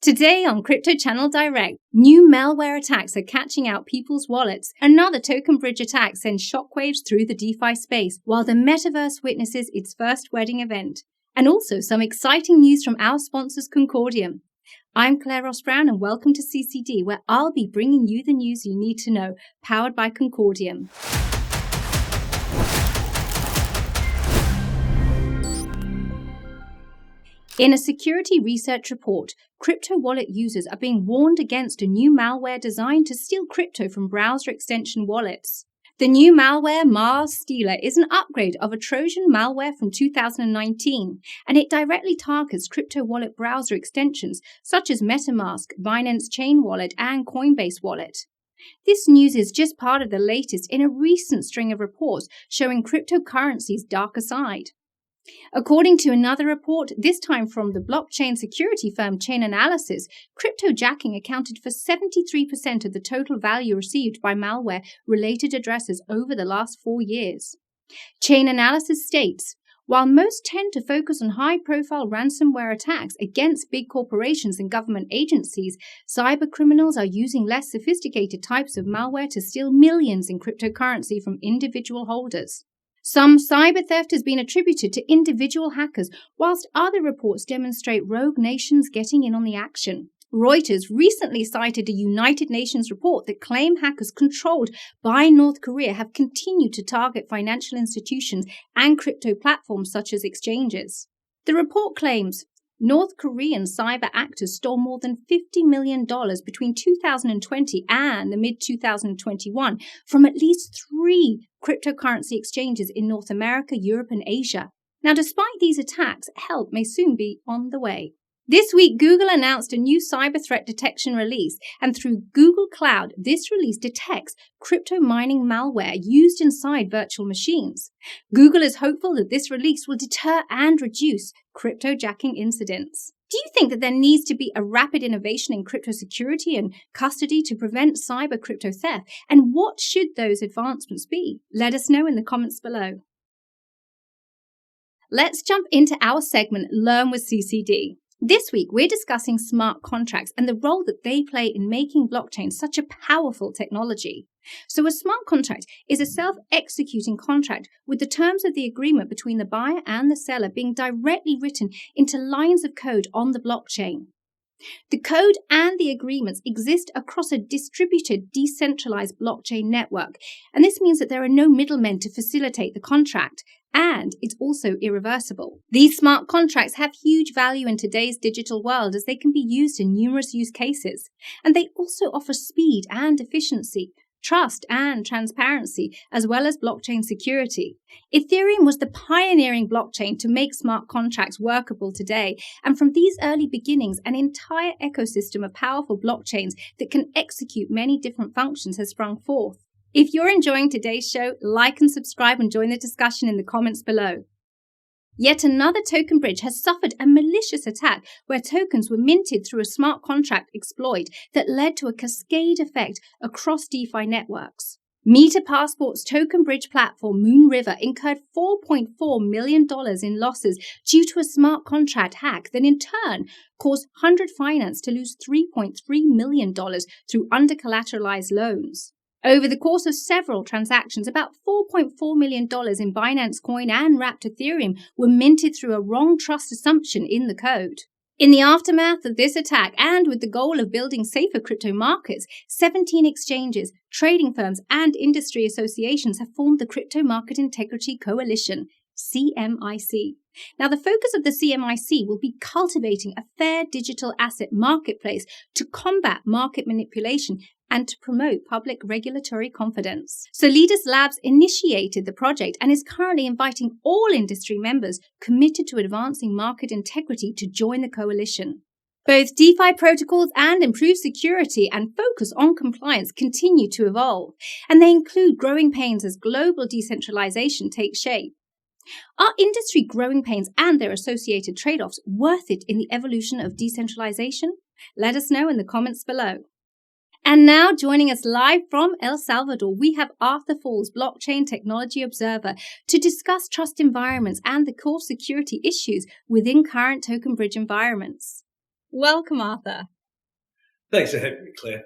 Today on Crypto Channel Direct, new malware attacks are catching out people's wallets. Another token bridge attack sends shockwaves through the DeFi space, while the Metaverse witnesses its first wedding event. And also some exciting news from our sponsors Concordium. I'm Claire Ross Brown and welcome to CCD, where I'll be bringing you the news you need to know, powered by Concordium. In a security research report, crypto wallet users are being warned against a new malware designed to steal crypto from browser extension wallets. The new malware, Mars Stealer, is an upgrade of a Trojan malware from 2019, and it directly targets crypto wallet browser extensions such as MetaMask, Binance Chain Wallet, and Coinbase Wallet. This news is just part of the latest in a recent string of reports showing cryptocurrency's darker side. According to another report, this time from the blockchain security firm Chainalysis, cryptojacking accounted for 73% of the total value received by malware-related addresses over the last 4 years. Chainalysis states, while most tend to focus on high-profile ransomware attacks against big corporations and government agencies, cybercriminals are using less sophisticated types of malware to steal millions in cryptocurrency from individual holders. Some cyber theft has been attributed to individual hackers, whilst other reports demonstrate rogue nations getting in on the action. Reuters recently cited a United Nations report that claimed hackers controlled by North Korea have continued to target financial institutions and crypto platforms such as exchanges. The report claims North Korean cyber actors stole more than $50 million between 2020 and the mid-2021 from at least 3 cryptocurrency exchanges in North America, Europe, and Asia. Now, despite these attacks, help may soon be on the way. This week, Google announced a new cyber threat detection release, and through Google Cloud, this release detects crypto mining malware used inside virtual machines. Google is hopeful that this release will deter and reduce cryptojacking incidents. Do you think that there needs to be a rapid innovation in crypto security and custody to prevent cyber crypto theft? And what should those advancements be? Let us know in the comments below. Let's jump into our segment, Learn with CCD. This week, we're discussing smart contracts and the role that they play in making blockchain such a powerful technology. So a smart contract is a self-executing contract with the terms of the agreement between the buyer and the seller being directly written into lines of code on the blockchain. The code and the agreements exist across a distributed, decentralized blockchain network, and this means that there are no middlemen to facilitate the contract, and it's also irreversible. These smart contracts have huge value in today's digital world as they can be used in numerous use cases, and they also offer speed and efficiency, trust and transparency, as well as blockchain security. Ethereum was the pioneering blockchain to make smart contracts workable today, and from these early beginnings, an entire ecosystem of powerful blockchains that can execute many different functions has sprung forth. If you're enjoying today's show, like and subscribe and join the discussion in the comments below. Yet another token bridge has suffered a malicious attack where tokens were minted through a smart contract exploit that led to a cascade effect across DeFi networks. MetaPassport's token bridge platform Moonriver incurred $4.4 million in losses due to a smart contract hack that in turn caused 100 Finance to lose $3.3 million through under-collateralized loans. Over the course of several transactions, about $4.4 million in Binance Coin and wrapped Ethereum were minted through a wrong trust assumption in the code. In the aftermath of this attack, and with the goal of building safer crypto markets, 17 exchanges, trading firms, and industry associations have formed the Crypto Market Integrity Coalition, CMIC. Now, the focus of the CMIC will be cultivating a fair digital asset marketplace to combat market manipulation and to promote public regulatory confidence. So Leaders Labs initiated the project and is currently inviting all industry members committed to advancing market integrity to join the coalition. Both DeFi protocols and improved security and focus on compliance continue to evolve, and they include growing pains as global decentralization takes shape. Are industry growing pains and their associated trade-offs worth it in the evolution of decentralization? Let us know in the comments below. And now, joining us live from El Salvador, we have Arthur Falls, Blockchain Technology Observer, to discuss trust environments and the core security issues within current token bridge environments. Welcome, Arthur. Thanks for having me, Claire.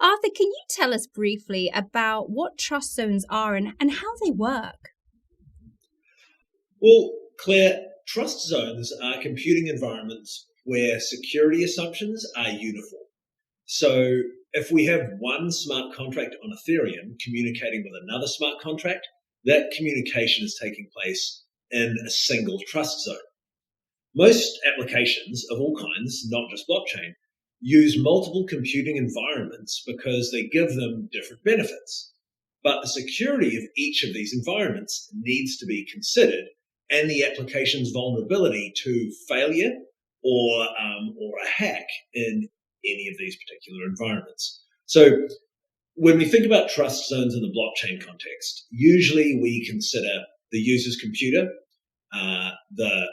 Arthur, can you tell us briefly about what trust zones are and how they work? Well, Claire, trust zones are computing environments where security assumptions are uniform. So if we have one smart contract on Ethereum communicating with another smart contract, that communication is taking place in a single trust zone. Most applications of all kinds, not just blockchain, use multiple computing environments because they give them different benefits. But the security of each of these environments needs to be considered, and the application's vulnerability to failure or a hack in any of these particular environments. So when we think about trust zones in the blockchain context, usually we consider the user's computer, the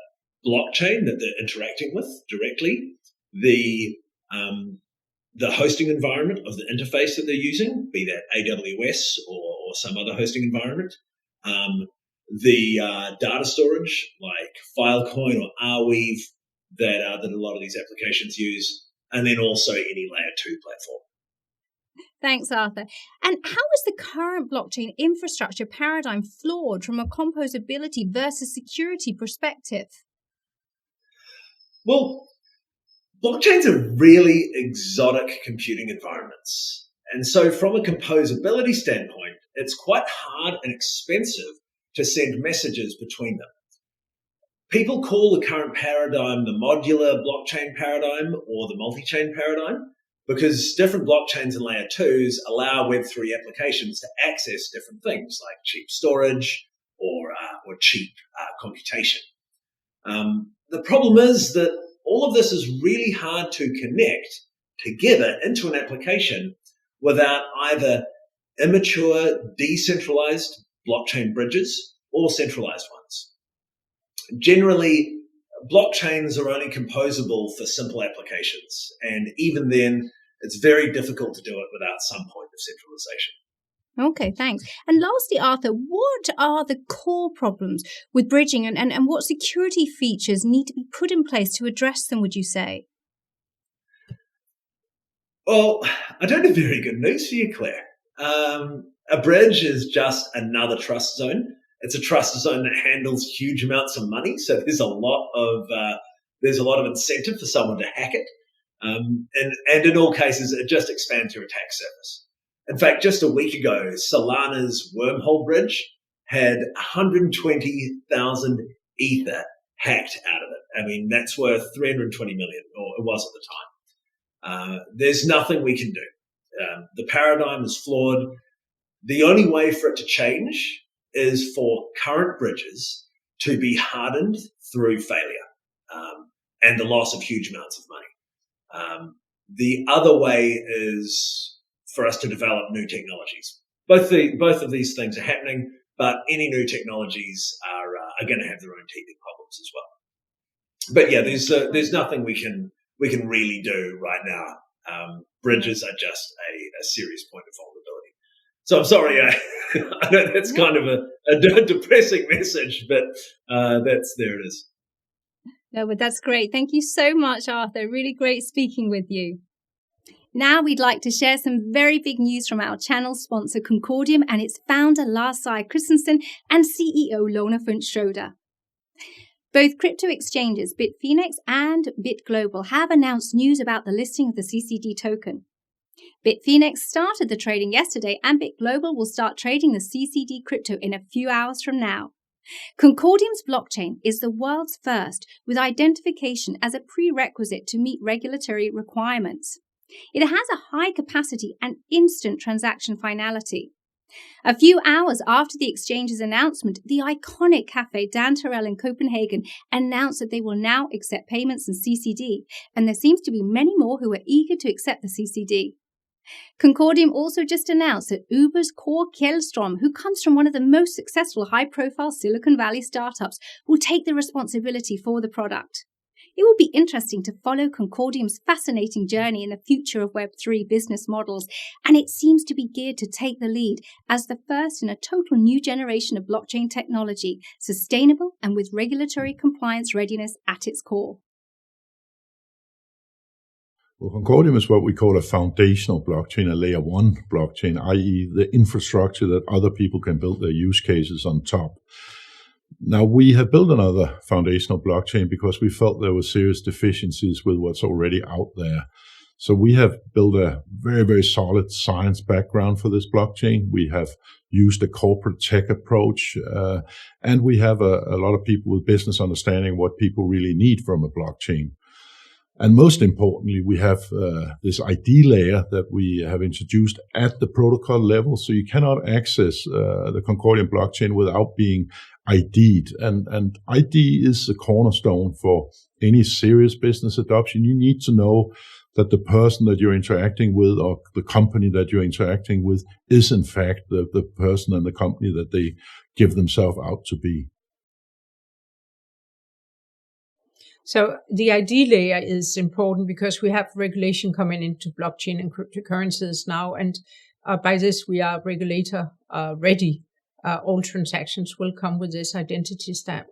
blockchain that they're interacting with directly, the hosting environment of the interface that they're using, be that AWS or some other hosting environment, the data storage like Filecoin or Arweave that a lot of these applications use, and then also any layer 2 platform. Thanks, Arthur. And how is the current blockchain infrastructure paradigm flawed from a composability versus security perspective? Well, blockchains are really exotic computing environments. And so from a composability standpoint, it's quite hard and expensive to send messages between them. People call the current paradigm the modular blockchain paradigm or the multi-chain paradigm because different blockchains and layer 2s allow Web3 applications to access different things like cheap storage or cheap computation. The problem is that all of this is really hard to connect together into an application without either immature, decentralized blockchain bridges or centralized ones. Generally, blockchains are only composable for simple applications, and even then, it's very difficult to do it without some point of centralization. Okay, thanks. And lastly, Arthur, what are the core problems with bridging and what security features need to be put in place to address them, would you say? Well, I don't have very good news for you, Claire. A bridge is just another trust zone. It's a trust zone that handles huge amounts of money, so there's a lot of incentive for someone to hack it. And in all cases, it just expands your attack surface. In fact, just a week ago, Solana's wormhole bridge had 120,000 Ether hacked out of it. I mean, that's worth 320 million, or it was at the time. There's nothing we can do. The paradigm is flawed. The only way for it to change is for current bridges to be hardened through failure and the loss of huge amounts of money. The other way is for us to develop new technologies. Both of these things are happening, but any new technologies are going to have their own teething problems as well. But yeah, there's nothing we can really do right now. Bridges are just a serious point of vulnerability. So I'm sorry, I know that's kind of a depressing message, but there it is. No, but that's great. Thank you so much, Arthur. Really great speaking with you. Now we'd like to share some very big news from our channel sponsor Concordium and its founder Lars Seier Christensen and CEO Lona Funch-Schroeder. Both crypto exchanges Bitfinex and BitGlobal have announced news about the listing of the CCD token. Bitfinex started the trading yesterday and BitGlobal will start trading the CCD crypto in a few hours from now. Concordium's blockchain is the world's first with identification as a prerequisite to meet regulatory requirements. It has a high capacity and instant transaction finality. A few hours after the exchange's announcement, the iconic cafe Dan Terrell in Copenhagen announced that they will now accept payments in CCD, and there seems to be many more who are eager to accept the CCD. Concordium also just announced that Uber's Kåre Kjellström, who comes from one of the most successful high-profile Silicon Valley startups, will take the responsibility for the product. It will be interesting to follow Concordium's fascinating journey in the future of Web3 business models, and it seems to be geared to take the lead as the first in a total new generation of blockchain technology, sustainable and with regulatory compliance readiness at its core. Well, Concordium is what we call a foundational blockchain, a layer one blockchain, i.e. the infrastructure that other people can build their use cases on top. Now, we have built another foundational blockchain because we felt there were serious deficiencies with what's already out there. So we have built a very, very solid science background for this blockchain. We have used a corporate tech approach, and we have a lot of people with business understanding what people really need from a blockchain. And most importantly, we have this ID layer that we have introduced at the protocol level. So you cannot access the Concordium blockchain without being ID'd. And ID is the cornerstone for any serious business adoption. You need to know that the person that you're interacting with or the company that you're interacting with is in fact the person and the company that they give themselves out to be. So the ID layer is important because we have regulation coming into blockchain and cryptocurrencies now. And by this, we are regulator ready. All transactions will come with this identity stamp.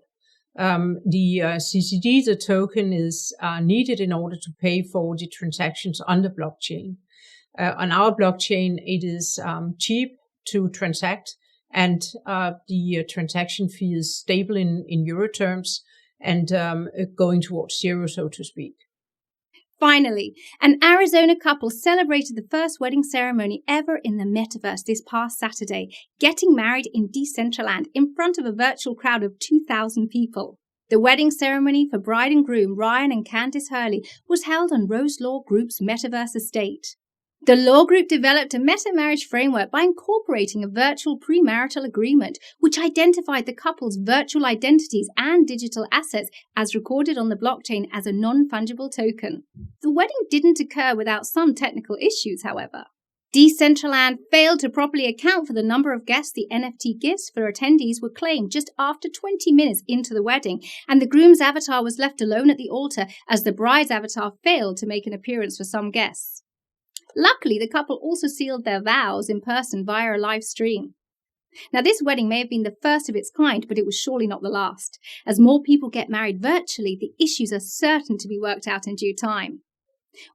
The CCD, the token, is needed in order to pay for the transactions on the blockchain. On our blockchain, it is cheap to transact, and the transaction fee is stable in euro terms and going towards zero, so to speak. Finally, an Arizona couple celebrated the first wedding ceremony ever in the Metaverse this past Saturday, getting married in Decentraland in front of a virtual crowd of 2,000 people. The wedding ceremony for bride and groom Ryan and Candice Hurley was held on Rose Law Group's Metaverse estate. The law group developed a meta-marriage framework by incorporating a virtual premarital agreement, which identified the couple's virtual identities and digital assets as recorded on the blockchain as a non-fungible token. The wedding didn't occur without some technical issues, however. Decentraland failed to properly account for the number of guests the NFT gifts for attendees were claimed just after 20 minutes into the wedding, and the groom's avatar was left alone at the altar as the bride's avatar failed to make an appearance for some guests. Luckily, the couple also sealed their vows in person via a live stream. Now, this wedding may have been the first of its kind, but it was surely not the last. As more people get married virtually, the issues are certain to be worked out in due time.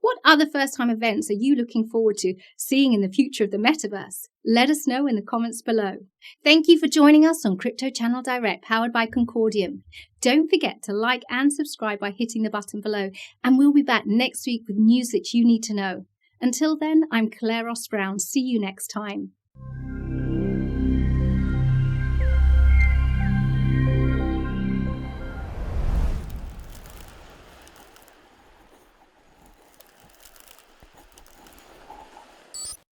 What other first-time events are you looking forward to seeing in the future of the Metaverse? Let us know in the comments below. Thank you for joining us on Crypto Channel Direct, powered by Concordium. Don't forget to like and subscribe by hitting the button below, and we'll be back next week with news that you need to know. Until then, I'm Claire Ross Brown. See you next time.